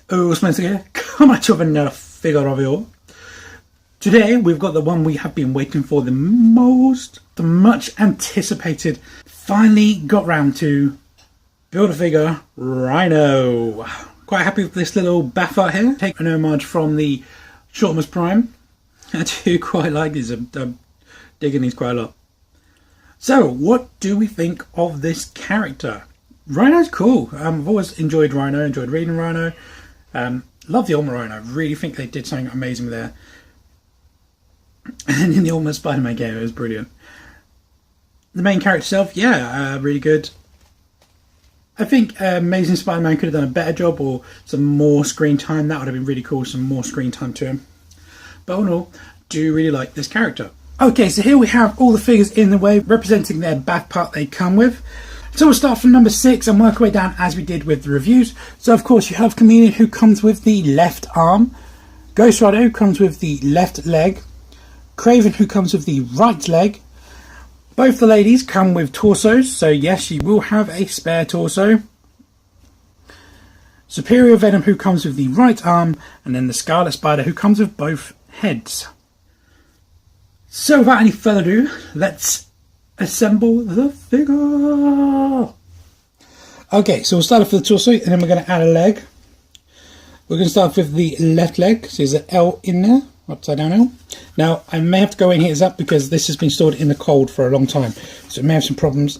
Oh, Spencer here, coming at you with another figure of it all. Today we've got the one we have been waiting for the much anticipated. Finally got round to Build-A-Figure Rhino. Quite happy with this little BAF art here. Take an homage from the Shortmas Prime. I do quite like these. I'm digging these quite a lot. So, what do we think of this character? Rhino's cool. I've always enjoyed Rhino, enjoyed reading Rhino. Love the Ultimate Rhino. I really think they did something amazing there. And in the Ultimate Spider-Man game, it was brilliant. The main character itself, yeah, really good. I think Amazing Spider-Man could have done a better job, or some more screen time. That would have been really cool, some more screen time to him. But all in all, do really like this character. Okay, so here we have all the figures in the way, representing their back part they come with. So we'll start from number 6 and work our way down as we did with the reviews. So of course you have Chameleon, who comes with the left arm. Ghost Rider, who comes with the left leg. Craven, who comes with the right leg. Both the ladies come with torsos, so yes, you will have a spare torso. Superior Venom, who comes with the right arm, and then the Scarlet Spider, who comes with both heads. So without any further ado, let's assemble the figure. Okay, so we'll start off with the torso, and then we're going to add a leg. We're going to start with the left leg, so there's an L in there. Upside down L. Now I may have to go and heat this up because this has been stored in the cold for a long time, so it may have some problems.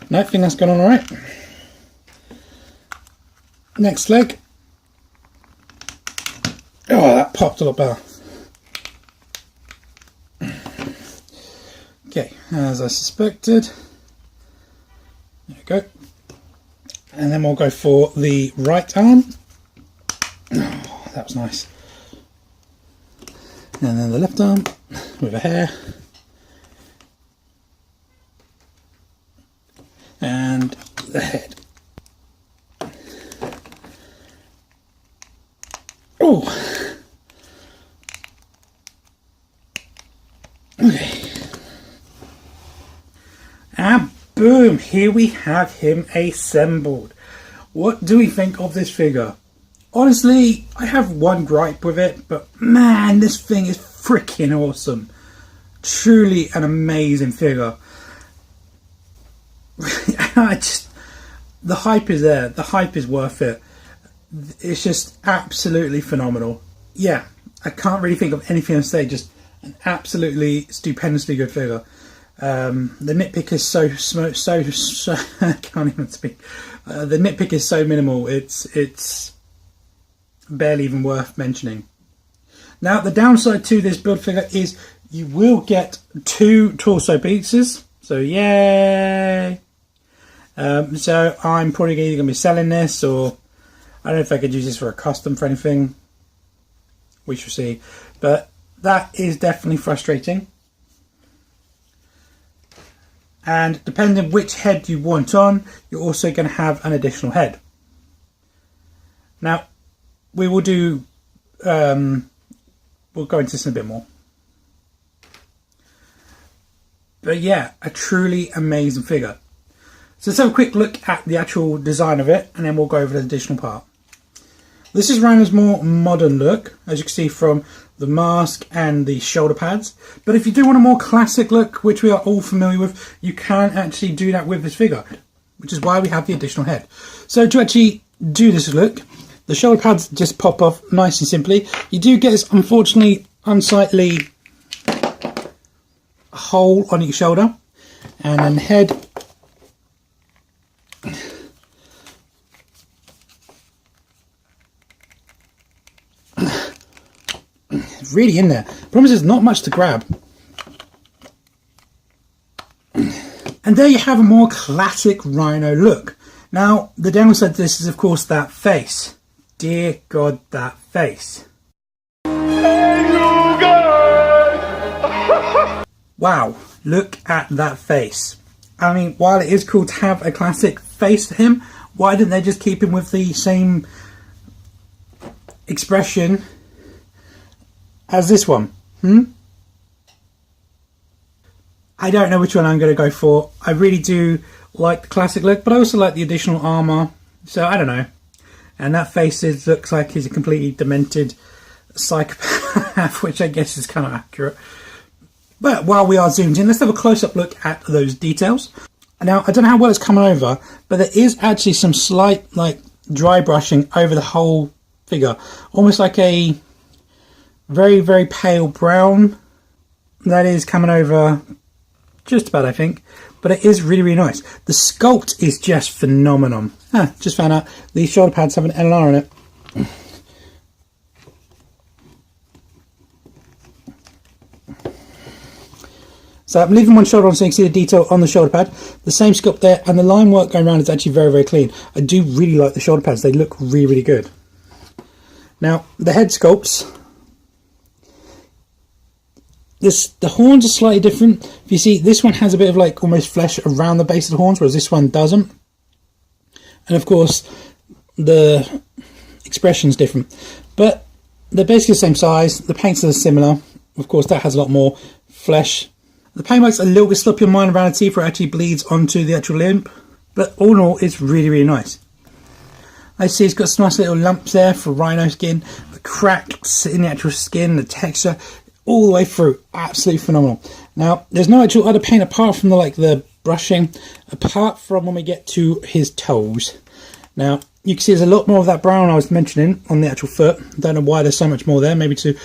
No, I think that's gone on alright. Next leg. Oh, that popped a lot better. Okay, as I suspected. There we go. And then we'll go for the right arm. Oh, that was nice. And then the left arm with a hair. And the head. Oh! Okay. And boom, here we have him assembled. What do we think of this figure? Honestly, I have one gripe with it, but man, this thing is freaking awesome. Truly an amazing figure. The hype is there. The hype is worth it. It's just absolutely phenomenal. Yeah, I can't really think of anything else to say. Just an absolutely stupendously good figure. The nitpick is so I can't even speak. The nitpick is so minimal. It's barely even worth mentioning. Now the downside to this build figure is you will get 2 torso pieces. So yay! So I'm probably either going to be selling this, or I don't know if I could use this for a custom for anything. We shall see. But that is definitely frustrating. And depending which head you want on, you're also going to have an additional head. Now, we will do, we'll go into this in a bit more. But yeah, a truly amazing figure. So let's have a quick look at the actual design of it, and then we'll go over the additional part. This is Rhino's more modern look, as you can see from the mask and the shoulder pads. But if you do want a more classic look, which we are all familiar with, you can actually do that with this figure, which is why we have the additional head. So to actually do this look, the shoulder pads just pop off nice and simply. You do get this unfortunately unsightly hole on your shoulder, and then the head really in there. Problem is, there's not much to grab. And there you have a more classic Rhino look. Now, the downside to this is, of course, that face. Dear God, that face. Hey, you guys! Wow, look at that face. I mean, while it is cool to have a classic face to him, why didn't they just keep him with the same expression as this one? I don't know which one I'm going to go for. I really do like the classic look, but I also like the additional armour. So I don't know. And that face looks like he's a completely demented psychopath, which I guess is kind of accurate. But while we are zoomed in, let's have a close-up look at those details. Now, I don't know how well it's coming over, but there is actually some slight like dry brushing over the whole figure. Almost like a very, very pale brown. That is coming over just about, I think. But it is really, really nice. The sculpt is just phenomenal. Just found out these shoulder pads have an LR in it. So I'm leaving one shoulder on so you can see the detail on the shoulder pad. The same sculpt there, and the line work going around is actually very, very clean. I do really like the shoulder pads. They look really, really good. Now, the head sculpts. The horns are slightly different. If you see, this one has a bit of like almost flesh around the base of the horns, whereas this one doesn't. And of course, the expression's different. But they're basically the same size. The paints are similar. Of course, that has a lot more flesh. The paintwork's a little bit sloppy on mine around the teeth where it actually bleeds onto the actual limb. But all in all, it's really, really nice. I see it's got some nice little lumps there for Rhino skin. The cracks in the actual skin, the texture, all the way through. Absolutely phenomenal. Now, there's no actual other paint apart from the brushing, apart from when we get to his toes. Now, you can see there's a lot more of that brown I was mentioning on the actual foot. Don't know why there's so much more there. Maybe to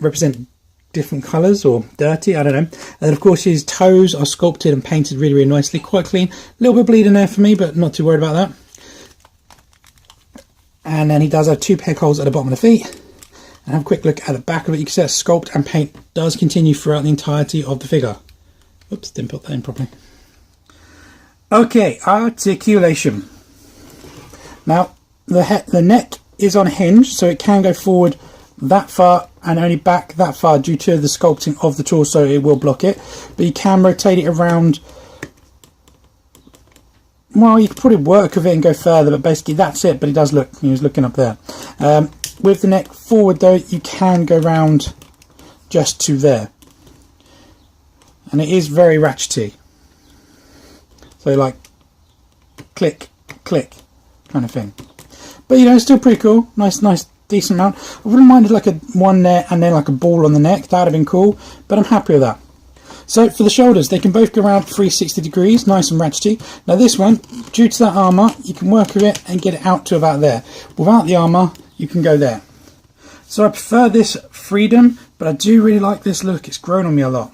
represent different colours or dirty, I don't know. And then of course his toes are sculpted and painted really, really nicely, quite clean. A little bit of bleeding there for me, but not too worried about that. And then he does have 2 peg holes at the bottom of the feet. And have a quick look at the back of it. You can see that sculpt and paint does continue throughout the entirety of the figure. Oops, didn't put that in properly. Okay, articulation. Now, the neck is on a hinge, so it can go forward that far and only back that far due to the sculpting of the torso. It will block it, but you can rotate it around. Well, you could probably work with it and go further, but basically that's it. But he does look, he was looking up there. With the neck forward though, you can go round just to there, and it is very ratchety, so like click click kind of thing. But you know, it's still pretty cool. Nice decent amount. I wouldn't mind like a one there and then like a ball on the neck. That would have been cool, but I'm happy with that. So for the shoulders, they can both go around 360 degrees, nice and ratchety. Now this one, due to that armour, you can work with it and get it out to about there. Without the armour, you can go there. So I prefer this freedom, but I do really like this look. It's grown on me a lot.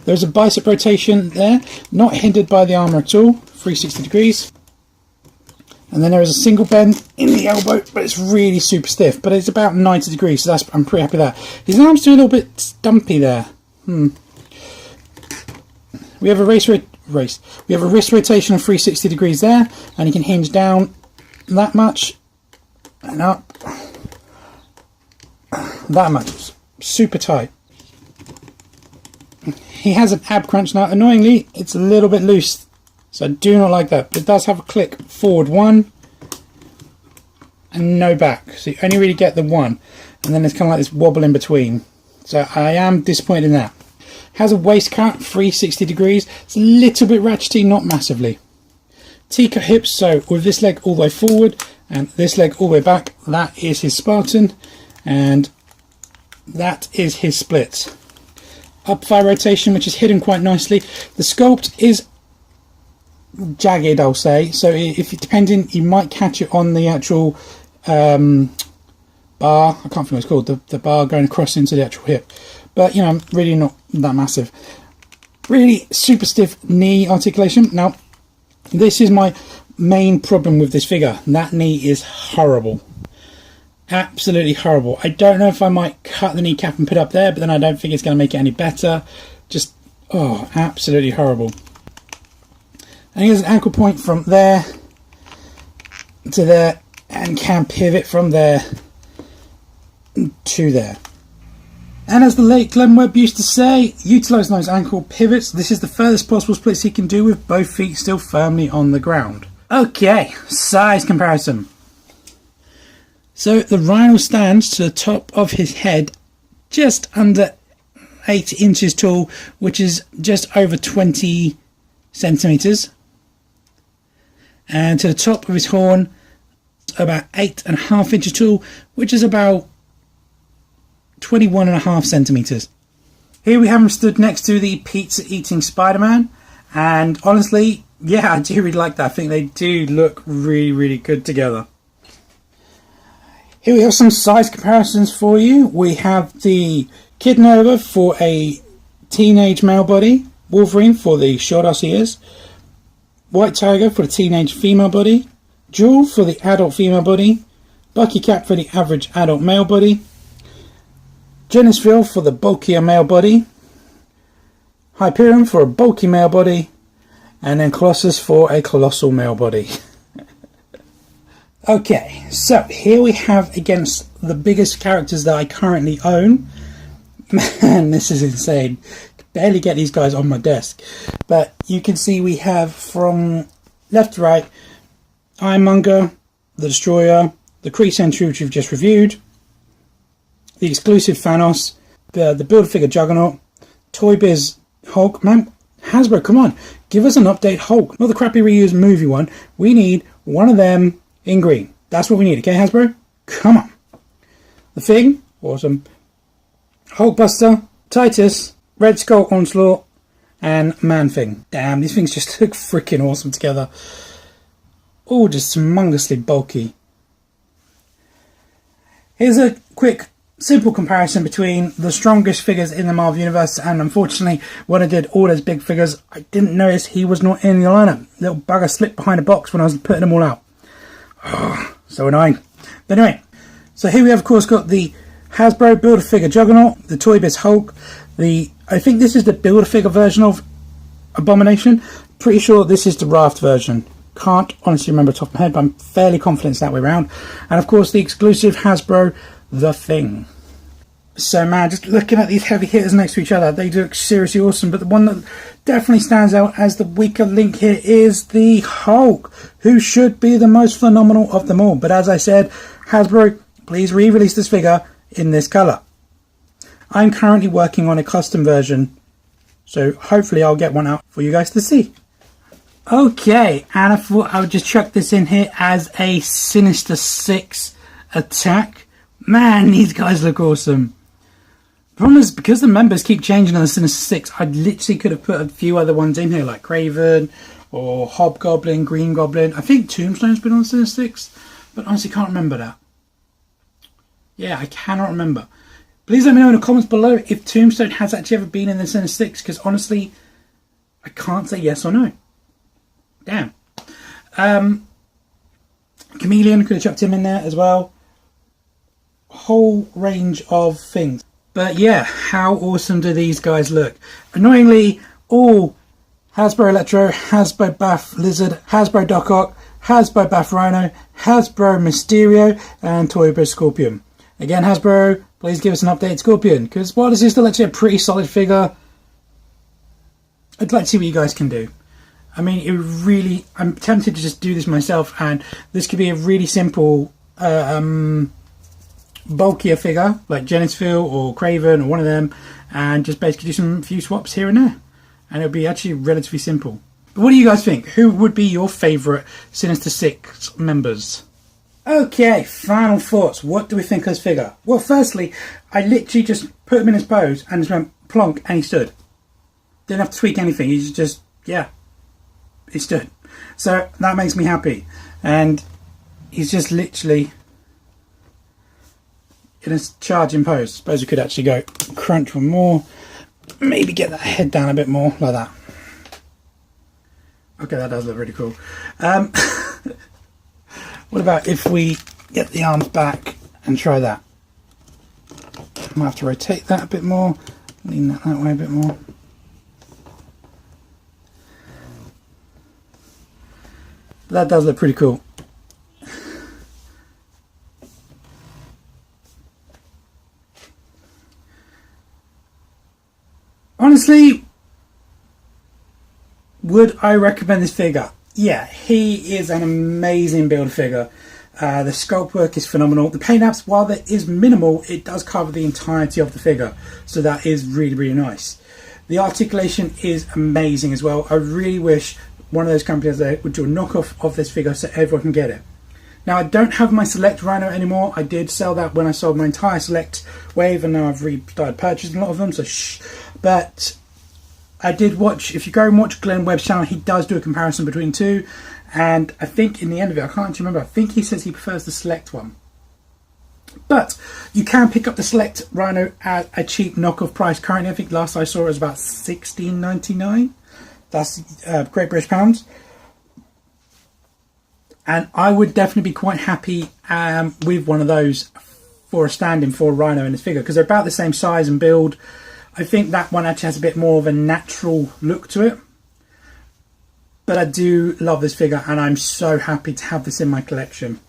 There's a bicep rotation there, not hindered by the armour at all, 360 degrees. And then there is a single bend in the elbow, but it's really super stiff. But it's about 90 degrees, so I'm pretty happy with that. His arms do a little bit stumpy there. We have a wrist rotation of 360 degrees there, and you can hinge down that much and up that much. Super tight. He has an ab crunch now. Annoyingly, it's a little bit loose, so I do not like that. But it does have a click forward one and no back, so you only really get the one, and then there's kind of like this wobble in between. So I am disappointed in that. Has a waist cut, 360 degrees. It's a little bit ratchety, not massively. T-cut hips, so with this leg all the way forward and this leg all the way back, that is his Spartan, and that is his split. Up thigh rotation, which is hidden quite nicely. The sculpt is jagged, I'll say, so if it depending, you might catch it on the actual bar. I can't think what it's called, the bar going across into the actual hip, but you know, really not that massive. Really super stiff knee articulation. Now this is my main problem with this figure. That knee is horrible, absolutely horrible. I don't know if I might cut the kneecap and put it up there, but then I don't think it's going to make it any better. Just, oh, absolutely horrible. And here's an ankle point from there to there, and can pivot from there to there. And as the late Glenn Webb used to say, utilise those ankle pivots. This is the furthest possible splits he can do with both feet still firmly on the ground. Okay, size comparison. So the Rhino stands to the top of his head just under 8 inches tall, which is just over 20 centimeters. And to the top of his horn, about 8.5 inches tall, which is about 21.5 centimeters. Here we have him stood next to the pizza eating Spider-Man, and honestly, yeah, I do really like that. I think they do look really, really good together. Here we have some size comparisons for you. We have the Kid Nova for a teenage male body, Wolverine for the short-ass ears, White Tiger for the teenage female body, Jewel for the adult female body, Bucky Cap for the average adult male body, Genisville for the bulkier male body, Hyperion for a bulky male body, and then Colossus for a colossal male body. Okay, so here we have against the biggest characters that I currently own. Man, this is insane. Barely get these guys on my desk. But you can see we have from left to right, Ironmonger, the Destroyer, the Kree Sentry, which we've just reviewed, the exclusive Thanos, the Build-A-Figure Juggernaut, Toy Biz Hulk. Man, Hasbro, come on, give us an update Hulk, not the crappy reused movie one. We need one of them in green. That's what we need, okay, Hasbro? Come on. The Thing, awesome. Hulkbuster, Titus, Red Skull Onslaught, and Man-Thing. Damn, these things just look freaking awesome together. All just humongously bulky. Here's a quick, simple comparison between the strongest figures in the Marvel Universe, and unfortunately, when I did all those big figures, I didn't notice he was not in the lineup. Little bugger slipped behind a box when I was putting them all out. Oh, so annoying. But anyway, so here we have, of course, got the Hasbro Build-A-Figure Juggernaut, the Toy Biz Hulk, I think this is the Build-A-Figure version of Abomination. Pretty sure this is the Raft version. Can't honestly remember top of my head, but I'm fairly confident it's that way around. And of course the exclusive Hasbro The Thing. So man, just looking at these heavy hitters next to each other, they look seriously awesome. But the one that definitely stands out as the weaker link here is the Hulk, who should be the most phenomenal of them all. But as I said, Hasbro, please re-release this figure in this colour. I'm currently working on a custom version, so hopefully I'll get one out for you guys to see. Okay, and I thought I would just chuck this in here as a Sinister Six attack. Man, these guys look awesome. The problem is, because the members keep changing on the Sinister Six, I literally could have put a few other ones in here, like Kraven, or Hobgoblin, Green Goblin. I think Tombstone's been on the Sinister Six, but honestly can't remember that. Yeah, I cannot remember. Please let me know in the comments below if Tombstone has actually ever been in the Sinister Six, because honestly, I can't say yes or no. Damn. Chameleon, could have chucked him in there as well. Whole range of things. But yeah, how awesome do these guys look? Annoyingly, all Hasbro Electro, Hasbro BAF Lizard, Hasbro Doc Ock, Hasbro BAF Rhino, Hasbro Mysterio, and Toy Biz Scorpion. Again, Hasbro, please give us an update Scorpion, because while this is still actually a pretty solid figure, I'd like to see what you guys can do. I mean, it really, I'm tempted to just do this myself, and this could be a really simple, bulkier figure, like Genisville or Kraven or one of them, and just basically do few swaps here and there. And it'll be actually relatively simple. But what do you guys think? Who would be your favourite Sinister Six members? Okay, final thoughts. What do we think of this figure? Well, firstly, I literally just put him in his pose and just went plonk and he stood. Didn't have to tweak anything. He just, yeah, he stood. So that makes me happy. And he's just literally in a charging pose. Suppose we could actually go crunch one more. Maybe get that head down a bit more, like that. Okay, that does look really cool. What about if we get the arms back and try that? I might have to rotate that a bit more, lean that way a bit more. That does look pretty cool. Honestly, would I recommend this figure? Yeah, he is an amazing build figure. The sculpt work is phenomenal. The paint apps, while there is minimal, it does cover the entirety of the figure, so that is really, really nice. The articulation is amazing as well. I really wish one of those companies there would do a knockoff of this figure so everyone can get it. Now, I don't have my Select Rhino anymore. I did sell that when I sold my entire Select wave, and now I've started purchasing a lot of them, so shh. But I did watch, if you go and watch Glenn Webb's channel, he does do a comparison between two, and I think in the end of it, I can't remember, I think he says he prefers the Select one. But you can pick up the Select Rhino at a cheap knockoff price currently. I think last I saw it was about $16.99. That's Great British pounds. And I would definitely be quite happy with one of those for a stand-in for Rhino in this figure, because they're about the same size and build. I think that one actually has a bit more of a natural look to it. But I do love this figure, and I'm so happy to have this in my collection.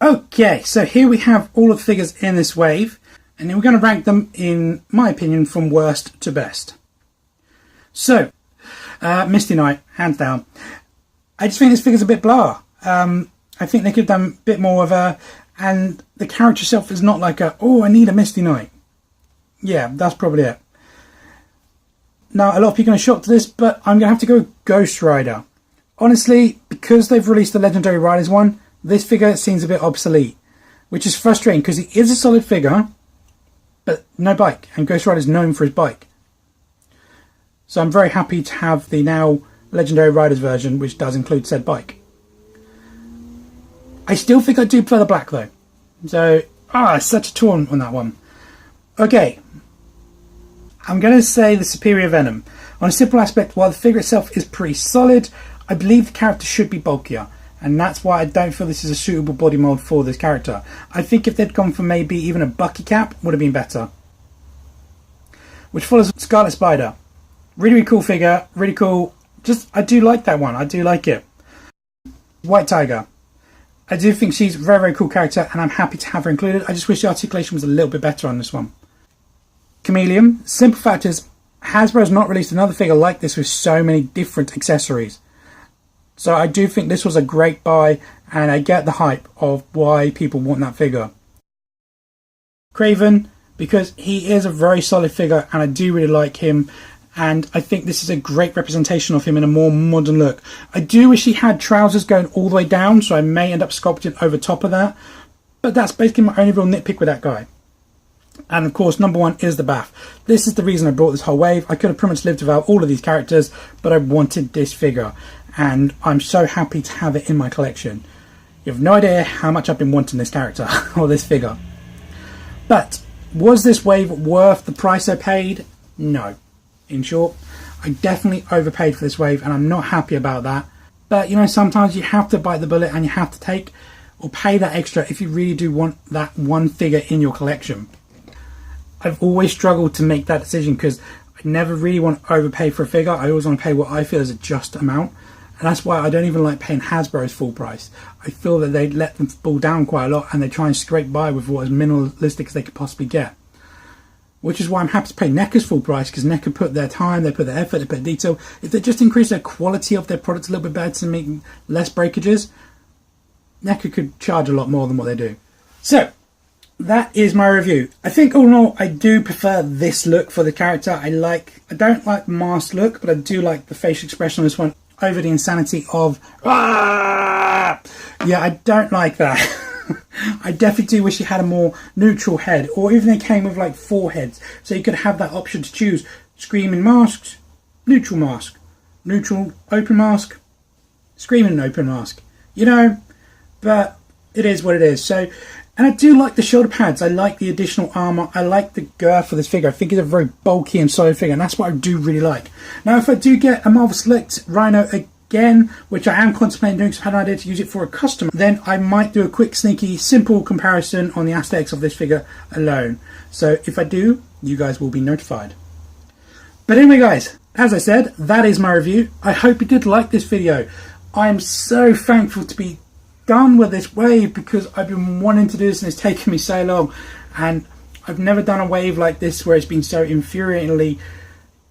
Okay, so here we have all of the figures in this wave, and then we're going to rank them, in my opinion, from worst to best. So, Misty Knight, hands down. I just think this figure's a bit blah. I think they could have done a bit more of a... And the character itself is not like a, oh, I need a Misty Knight. Yeah, that's probably it. Now, a lot of people are shocked to this, but I'm going to have to go Ghost Rider. Honestly, because they've released the Legendary Riders one, this figure seems a bit obsolete, which is frustrating because he is a solid figure, but no bike, and Ghost Rider is known for his bike. So I'm very happy to have the now Legendary Riders version, which does include said bike. I still think I do prefer the black though. So, it's such a torn on that one. Okay, I'm going to say the Superior Venom. On a simple aspect, while the figure itself is pretty solid, I believe the character should be bulkier, and that's why I don't feel this is a suitable body mold for this character. I think if they'd gone for maybe even a Bucky cap, would have been better. Which follows Scarlet Spider. Really, really cool figure, really cool. I do like that one, I do like it. White Tiger. I do think she's a very, very cool character, and I'm happy to have her included. I just wish the articulation was a little bit better on this one. Chameleon. Simple fact is, Hasbro's not released another figure like this with so many different accessories. So I do think this was a great buy, and I get the hype of why people want that figure. Craven, because he is a very solid figure, and I do really like him. And I think this is a great representation of him in a more modern look. I do wish he had trousers going all the way down, so I may end up sculpting over top of that. But that's basically my only real nitpick with that guy. And of course, number one is the BAF. This is the reason I brought this whole wave. I could have pretty much lived without all of these characters, but I wanted this figure. And I'm so happy to have it in my collection. You have no idea how much I've been wanting this character, or this figure. But, was this wave worth the price I paid? No. In short, I definitely overpaid for this wave, and I'm not happy about that. But, you know, sometimes you have to bite the bullet and you have to take or pay that extra if you really do want that one figure in your collection. I've always struggled to make that decision because I never really want to overpay for a figure. I always want to pay what I feel is a just amount. And that's why I don't even like paying Hasbro's full price. I feel that they let them fall down quite a lot, and they try and scrape by with what as minimalistic as they could possibly get. Which is why I'm happy to pay NECA's full price, because NECA put their time, they put their effort, they put detail. If they just increase their quality of their products a little bit better to make less breakages, NECA could charge a lot more than what they do. So, that is my review. I think all in all, I do prefer this look for the character. I don't like the mask look, but I do like the facial expression on this one. Over the insanity of, ah! Yeah, I don't like that. I definitely do wish he had a more neutral head, or even they came with like 4 heads, so you could have that option to choose screaming masks, neutral mask, neutral open mask, screaming open mask, you know. But it is what it is. So, and I do like the shoulder pads, I like the additional armour, I like the girth for this figure. I think it's a very bulky and solid figure, and that's what I do really like. Now, if I do get a Marvel Select Rhino again, which I am contemplating doing because I had an idea to use it for a custom, then I might do a quick, sneaky, simple comparison on the aesthetics of this figure alone. So if I do, you guys will be notified. But anyway, guys, as I said, that is my review. I hope you did like this video. I am so thankful to be done with this wave, because I've been wanting to do this and it's taken me so long, and I've never done a wave like this where it's been so infuriatingly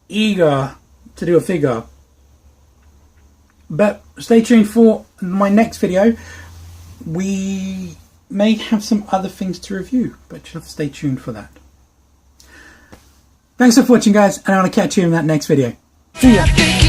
eager to do a figure. But stay tuned for my next video, we may have some other things to review, but you'll have to stay tuned for that. Thanks for watching, guys, and I want to catch you in that next video. See ya!